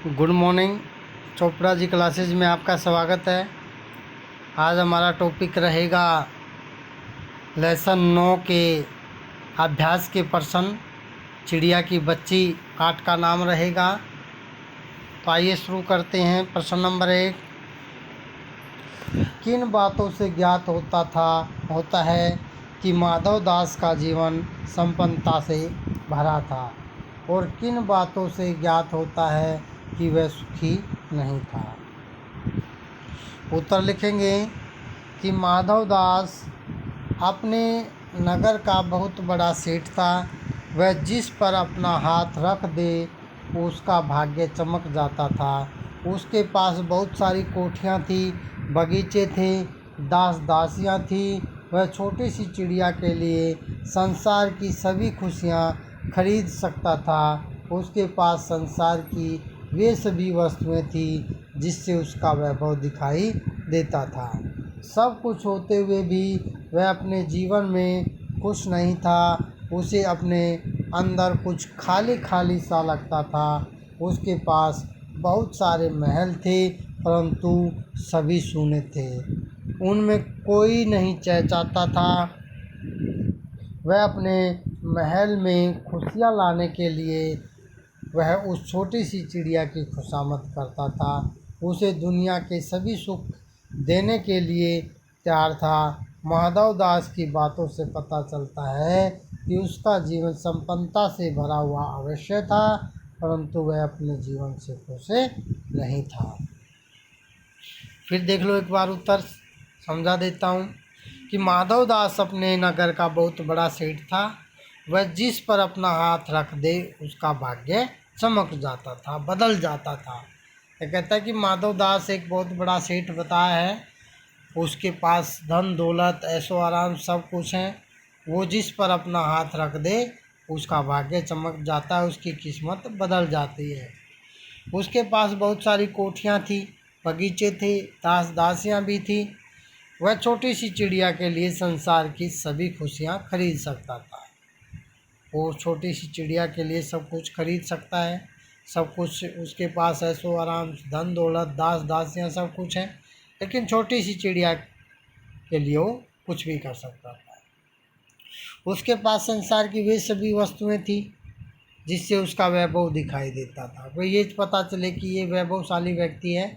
Good morning. Chopra ji classes में आपका स्वागत है। आज हमारा टॉपिक रहेगा लेसन 9 के अभ्यास के प्रश्न। चिड़िया की बच्ची पाठ का नाम रहेगा। तो आइए शुरू करते हैं। प्रश्न नंबर 1, किन बातों से ज्ञात होता है कि माधव दास का जीवन संपन्नता से भरा था, और किन बातों से ज्ञात होता है कि वह सुखी नहीं था। उत्तर लिखेंगे कि माधव दास अपने नगर का बहुत बड़ा सेठ था। वह जिस पर अपना हाथ रख दे उसका भाग्य चमक जाता था। उसके पास बहुत सारी कोठियाँ थी, बगीचे थे, दास दासियाँ थी। वह छोटी सी चिड़िया के लिए संसार की सभी खुशियाँ खरीद सकता था। उसके पास संसार की वे सभी वस्तुएं थी जिससे उसका वैभव दिखाई देता था। सब कुछ होते हुए भी वह अपने जीवन में खुश नहीं था। उसे अपने अंदर कुछ खाली खाली सा लगता था। उसके पास बहुत सारे महल थे, परंतु सभी सूने थे। उनमें कोई नहीं चहचहाता था। वह अपने महल में खुशियाँ लाने के लिए वह उस छोटी सी चिड़िया की खुशामद करता था। उसे दुनिया के सभी सुख देने के लिए तैयार था। माधव दास की बातों से पता चलता है कि उसका जीवन संपन्नता से भरा हुआ अवश्य था, परंतु वह अपने जीवन से खुश नहीं था। फिर देख लो एक बार उत्तर समझा देता हूँ कि माधव दास अपने नगर का बहुत बड़ा सेठ था। वह जिस पर अपना हाथ रख दे उसका भाग्य चमक जाता था, बदल जाता था। यह कहता है कि माधव दास एक बहुत बड़ा सेठ बताया है। उसके पास धन दौलत ऐशो आराम सब कुछ है। वो जिस पर अपना हाथ रख दे उसका भाग्य चमक जाता है, उसकी किस्मत बदल जाती है। उसके पास बहुत सारी कोठियाँ थी, बगीचे थे, दास दासियाँ भी थी। वह छोटी सी चिड़िया के लिए संसार की सभी खुशियाँ खरीद सकता था। वो छोटी सी चिड़िया के लिए सब कुछ खरीद सकता है। सब कुछ उसके पास ऐशो आराम, धन दौलत, दास दासियाँ सब कुछ है, लेकिन छोटी सी चिड़िया के लिए वो कुछ भी कर सकता था। उसके पास संसार की वे सभी वस्तुएं थी जिससे उसका वैभव दिखाई देता था। वो ये पता चले कि ये वैभवशाली व्यक्ति है।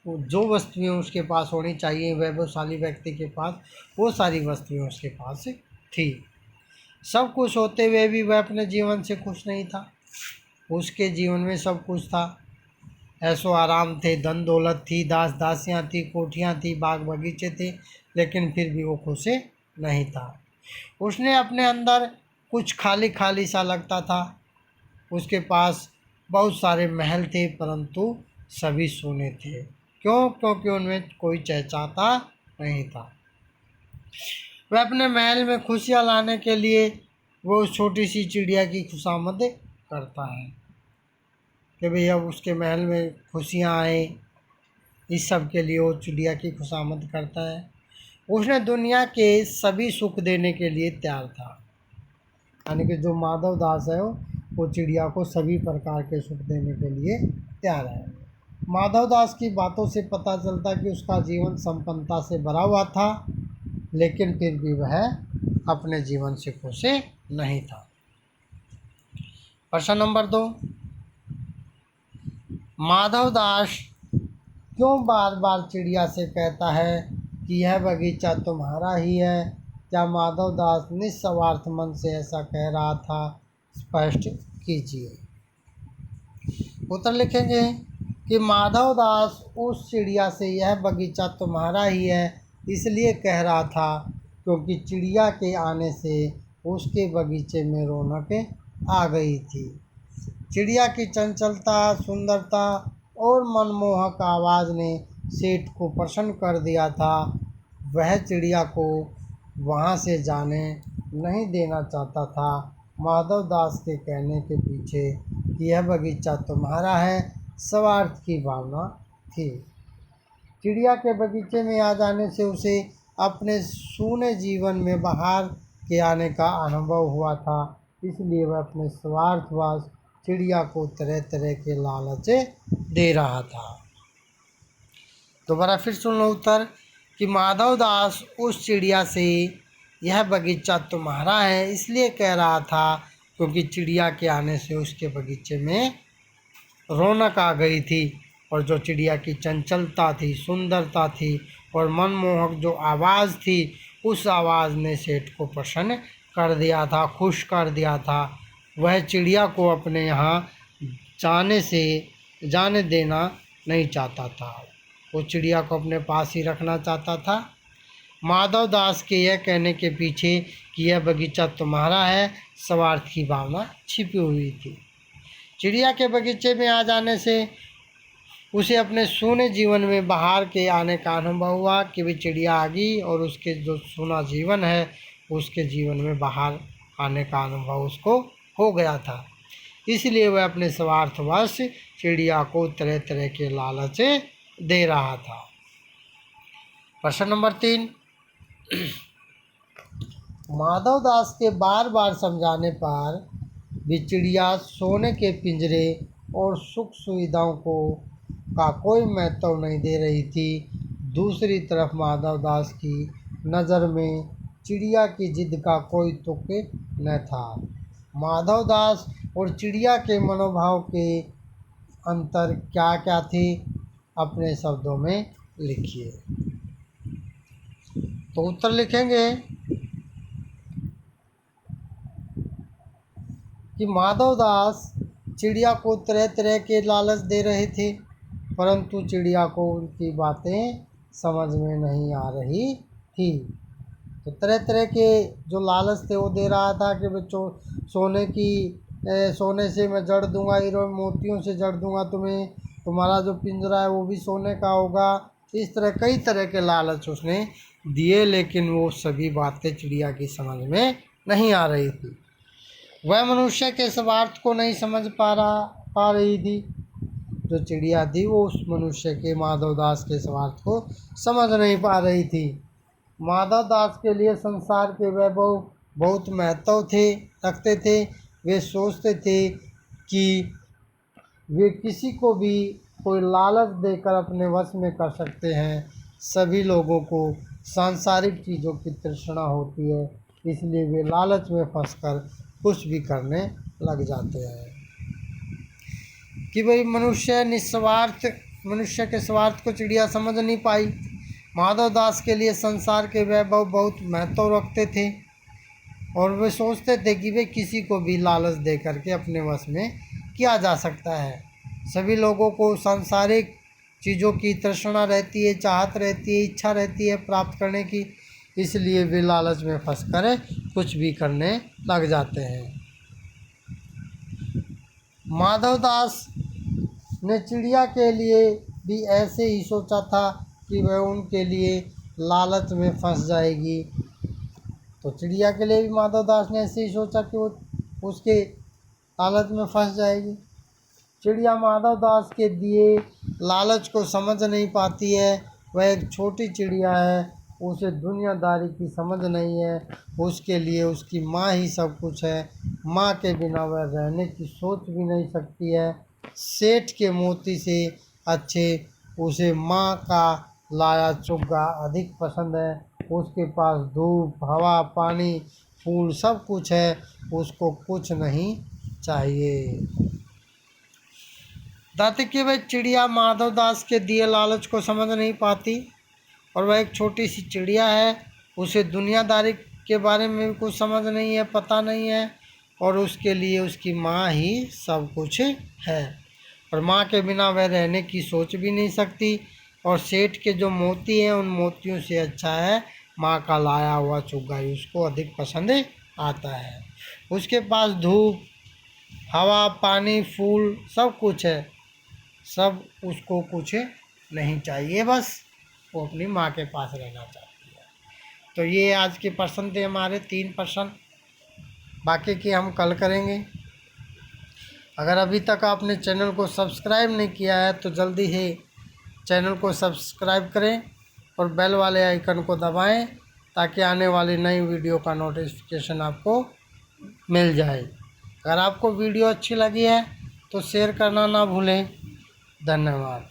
जो वस्तुएं उसके पास होनी चाहिए वैभवशाली व्यक्ति के पास, वो सारी वस्तुएं उसके पास थी। सब कुछ होते हुए भी वह अपने जीवन से खुश नहीं था। उसके जीवन में सब कुछ था, ऐशो आराम थे, धन दौलत थी, दास दासियाँ थी, कोठियाँ थी, बाग बगीचे थे, लेकिन फिर भी वो खुश नहीं था। उसने अपने अंदर कुछ खाली खाली सा लगता था। उसके पास बहुत सारे महल थे, परंतु सभी सोने थे। क्यों? क्योंकि उनमें कोई चहचहाता नहीं था। वह अपने महल में खुशियाँ लाने के लिए वो उस छोटी सी चिड़िया की खुशामद करता है कि भैया उसके महल में खुशियाँ आए। इस सब के लिए वो चिड़िया की खुशामद करता है। उसने दुनिया के सभी सुख देने के लिए तैयार था। यानी कि जो माधव दास है वो चिड़िया को सभी प्रकार के सुख देने के लिए तैयार है। माधव दास की बातों से पता चलता है कि उसका जीवन संपन्नता से भरा हुआ था, लेकिन फिर भी वह अपने जीवन से खुश नहीं था। प्रश्न नंबर 2, माधव दास क्यों बार बार चिड़िया से कहता है कि यह बगीचा तुम्हारा ही है? क्या माधव दास निस्वार्थ मन से ऐसा कह रहा था? स्पष्ट कीजिए। उत्तर लिखेंगे कि माधव दास उस चिड़िया से यह बगीचा तुम्हारा ही है इसलिए कह रहा था क्योंकि चिड़िया के आने से उसके बगीचे में रौनक आ गई थी। चिड़िया की चंचलता, सुंदरता और मनमोहक आवाज़ ने सेठ को प्रसन्न कर दिया था। वह चिड़िया को वहाँ से जाने नहीं देना चाहता था। माधव दास के कहने के पीछे कि यह बगीचा तुम्हारा है स्वार्थ की भावना थी। चिड़िया के बगीचे में आ जाने से उसे अपने सूने जीवन में बाहर के आने का अनुभव हुआ था, इसलिए वह अपने स्वार्थवश चिड़िया को तरह तरह के लालच दे रहा था। दोबारा फिर सुन लो उत्तर कि माधव दास उस चिड़िया से यह बगीचा तुम्हारा है इसलिए कह रहा था क्योंकि चिड़िया के आने से उसके बगीचे में रौनक आ गई थी और जो चिड़िया की चंचलता थी, सुंदरता थी और मनमोहक जो आवाज़ थी, उस आवाज़ ने सेठ को प्रसन्न कर दिया था, खुश कर दिया था। वह चिड़िया को अपने यहाँ जाने देना नहीं चाहता था, वो चिड़िया को अपने पास ही रखना चाहता था। माधव दास के यह कहने के पीछे कि यह बगीचा तुम्हारा है, स्वार्थ की भावना छिपी हुई थी। चिड़िया के बगीचे में आ जाने से उसे अपने सूने जीवन में बाहर के आने का अनुभव हुआ कि भी चिड़िया आ गई और उसके जो सूना जीवन है उसके जीवन में बाहर आने का अनुभव उसको हो गया था। इसलिए वह अपने स्वार्थवश चिड़िया को तरह तरह के लालच दे रहा था। प्रश्न नंबर 3, माधव दास के बार बार समझाने पर भी चिड़िया सोने के पिंजरे और सुख सुविधाओं का कोई महत्व नहीं दे रही थी। दूसरी तरफ माधव दास की नज़र में चिड़िया की जिद का कोई तुक न था। माधव दास और चिड़िया के मनोभाव के अंतर क्या क्या थे, अपने शब्दों में लिखिए। तो उत्तर लिखेंगे कि माधव दास चिड़िया को तरह तरह के लालच दे रहे थे, परंतु चिड़िया को उनकी बातें समझ में नहीं आ रही थी। तो तरह तरह के जो लालच थे वो दे रहा था कि बच्चों सोने से मैं जड़ दूंगा, हीरो मोतियों से जड़ दूंगा तुम्हें, तुम्हारा जो पिंजरा है वो भी सोने का होगा। इस तरह कई तरह के लालच उसने दिए, लेकिन वो सभी बातें चिड़िया की समझ में नहीं आ रही थी। वह मनुष्य के स्वार्थ को नहीं समझ पा रही थी। जो चिड़िया थी वो उस मनुष्य के, माधव दास के स्वार्थ को समझ नहीं पा रही थी। माधव दास के लिए संसार के वैभव बहुत महत्व रखते थे। वे सोचते थे कि वे किसी को भी कोई लालच देकर अपने वश में कर सकते हैं। सभी लोगों को सांसारिक चीज़ों की तृष्णा होती है, इसलिए वे लालच में फंसकर कुछ भी करने लग जाते हैं। कि भाई मनुष्य के स्वार्थ को चिड़िया समझ नहीं पाई। माधव दास के लिए संसार के वैभव बहुत महत्व रखते थे और वे सोचते थे कि वे किसी को भी लालच दे करके अपने वश में किया जा सकता है। सभी लोगों को सांसारिक चीज़ों की तृष्णा रहती है, चाहत रहती है, इच्छा रहती है प्राप्त करने की, इसलिए वे लालच में फंसकर कुछ भी करने लग जाते हैं। माधव दास ने चिड़िया के लिए भी ऐसे ही सोचा था कि वह उनके लिए लालच में फंस जाएगी। तो चिड़िया के लिए भी माधव दास ने ऐसे ही सोचा कि वो उसके लालच में फंस जाएगी। चिड़िया माधव दास के दिए लालच को समझ नहीं पाती है। वह एक छोटी चिड़िया है, उसे दुनियादारी की समझ नहीं है। उसके लिए उसकी माँ ही सब कुछ है। माँ के बिना वह रहने की सोच भी नहीं सकती है। सेठ के मोती से अच्छे उसे माँ का लाया चुग्गा अधिक पसंद है। उसके पास धूप, हवा, पानी, फूल सब कुछ है, उसको कुछ नहीं चाहिए। दाते कि वह चिड़िया माधव दास के दिए लालच को समझ नहीं पाती और वह एक छोटी सी चिड़िया है, उसे दुनियादारी के बारे में कुछ समझ नहीं है, पता नहीं है, और उसके लिए उसकी माँ ही सब कुछ है और माँ के बिना वह रहने की सोच भी नहीं सकती। और सेठ के जो मोती हैं उन मोतियों से अच्छा है माँ का लाया हुआ चुग्गा ही उसको अधिक पसंद आता है। उसके पास धूप, हवा, पानी, फूल सब कुछ है, सब उसको कुछ नहीं चाहिए, बस वो अपनी माँ के पास रहना चाहती है। तो ये आज के प्रश्न थे हमारे 3 प्रश्न, बाकी की हम कल करेंगे। अगर अभी तक आपने चैनल को सब्सक्राइब नहीं किया है तो जल्दी ही चैनल को सब्सक्राइब करें और बेल वाले आइकन को दबाएं ताकि आने वाली नई वीडियो का नोटिफिकेशन आपको मिल जाए। अगर आपको वीडियो अच्छी लगी है तो शेयर करना ना भूलें। धन्यवाद।